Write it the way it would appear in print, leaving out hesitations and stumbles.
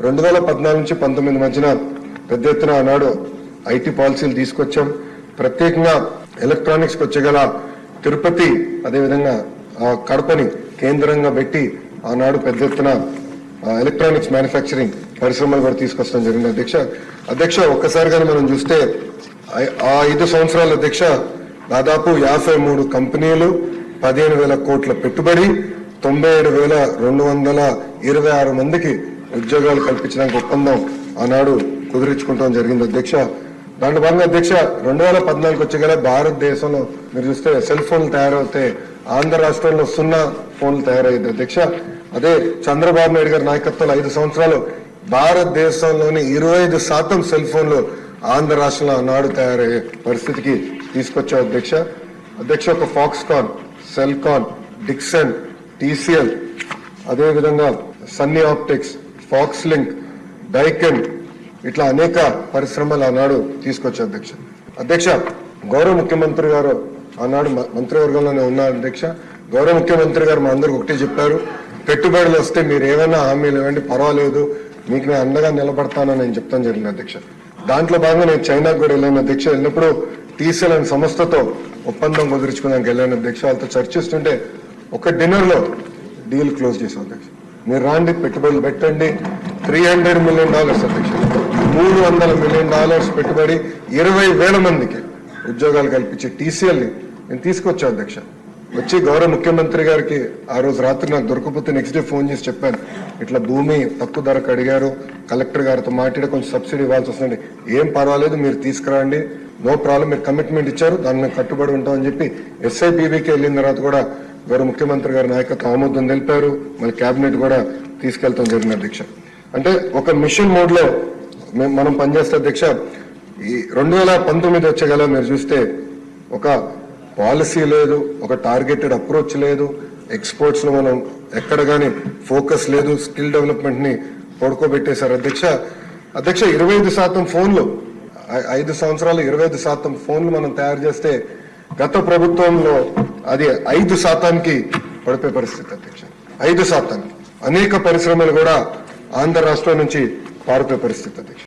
2014 నుంచి 19 మధ్యన పెద్ద ఎత్తున ఆనాడు ఐటీ పాలసీలు తీసుకొచ్చాం. ప్రత్యేకంగా ఎలక్ట్రానిక్స్ కి వచ్చగల తిరుపతి అదేవిధంగా కడపని కేంద్రంగా పెట్టి ఆనాడు పెద్ద ఎత్తున ఎలక్ట్రానిక్స్ మ్యానుఫ్యాక్చరింగ్ పరిశ్రమలు కూడా తీసుకొస్తాం జరిగింది అధ్యక్ష. ఒక్కసారిగానే మనం చూస్తే ఆ 5 సంవత్సరాల అధ్యక్ష దాదాపు 53 కంపెనీలు, 15,000 కోట్ల పెట్టుబడి, 97,226 మందికి ఉద్యోగాలు కల్పించడానికి ఒప్పందం ఆనాడు కుదిరించుకుంటాం జరిగింది అధ్యక్ష. దాంట్లో భాగంగా అధ్యక్ష 2014 వచ్చేగల భారతదేశంలో మీరు చూస్తే సెల్ ఫోన్లు తయారవుతే ఆంధ్ర రాష్ట్రంలో 0 ఫోన్లు తయారయ్యింది అధ్యక్ష. అదే చంద్రబాబు నాయుడు గారి నాయకత్వంలో 5 సంవత్సరాలు భారతదేశంలోని 25% సెల్ ఫోన్లు ఆంధ్ర రాష్ట్రంలో ఆనాడు తయారయ్యే పరిస్థితికి తీసుకొచ్చాం అధ్యక్ష. ఒక ఫాక్స్కాన్, సెల్కాన్, డిక్సన్, టీసీఎల్, అదేవిధంగా Sunny optics, pox link, Daikin ఇట్లా అనేక పరిశ్రమలు ఆనాడు తీసుకొచ్చారు అధ్యక్ష. గౌరవ ముఖ్యమంత్రి గారు ఆనాడు మంత్రివర్గంలోనే ఉన్నారు అధ్యక్ష. గౌరవ ముఖ్యమంత్రి గారు మా అందరికి ఒకటే చెప్పారు, పెట్టుబడులు వస్తే మీరు ఏమైనా హామీలు ఇవ్వండి, పర్వాలేదు, మీకు నేను అండగా నిలబడతానని నేను చెప్తాను జరిగింది అధ్యక్ష. దాంట్లో భాగంగా నేను చైనాకు కూడా వెళ్ళాను అధ్యక్ష. వెళ్ళినప్పుడు టీసీఎల్ అనే సంస్థతో ఒప్పందం కుదుర్చుకోవడానికి వెళ్ళాను అధ్యక్ష. వాళ్ళతో చర్చిస్తుంటే ఒక డిన్నర్ లో డీల్ క్లోజ్ చేశాం అధ్యక్ష. మీరు రాండి, పెట్టుబడులు పెట్టండి, $300 మిలియన్ అధ్యక్ష, $300 మిలియన్ పెట్టుబడి, 20,000 మందికి ఉద్యోగాలు కల్పించి టీసీఎల్ ని నేను తీసుకొచ్చా అధ్యక్ష. వచ్చి గౌరవ ముఖ్యమంత్రి గారికి ఆ రోజు రాత్రి నాకు దొరకపోతే నెక్స్ట్ డే ఫోన్ చేసి చెప్పాను, ఇట్లా భూమి తక్కువ ధరకు అడిగారు, కలెక్టర్ గారితో మాట్లాడి కొంచెం సబ్సిడీ ఇవ్వాల్సి వస్తుంది, ఏం పర్వాలేదు మీరు తీసుకురండి, నో ప్రాబ్లం, మీరు కమిట్మెంట్ ఇచ్చారు, దాన్ని మేము కట్టుబడి ఉంటామని చెప్పి ఎస్ఐపిబికి వెళ్ళిన తర్వాత కూడా గౌరవ ముఖ్యమంత్రి గారి నాయకత్వం ఆమోదం తెలిపారు. మళ్ళీ కేబినెట్ కూడా తీసుకెళ్తాం జరిగింది అధ్యక్ష. అంటే ఒక మిషన్ మోడ్ లో మనం పనిచేస్తే అధ్యక్ష. ఈ 2019 వచ్చేగల మీరు చూస్తే ఒక పాలసీ లేదు, ఒక టార్గెటెడ్ అప్రోచ్ లేదు, ఎక్స్పోర్ట్స్ లో మనం ఎక్కడ గానీ ఫోకస్ లేదు, స్కిల్ డెవలప్మెంట్ ని పడుకోబెట్టేశారు అధ్యక్ష. 25% ఫోన్లు, 5 సంవత్సరాలు 25% ఫోన్లు మనం తయారు చేస్తే గత ప్రభుత్వంలో అది 5%కి పడిపోయే పరిస్థితి అధ్యక్ష. 5%. అనేక పరిశ్రమలు కూడా ఆంధ్ర రాష్ట్రం నుంచి పారిపోయే పరిస్థితి అధ్యక్ష.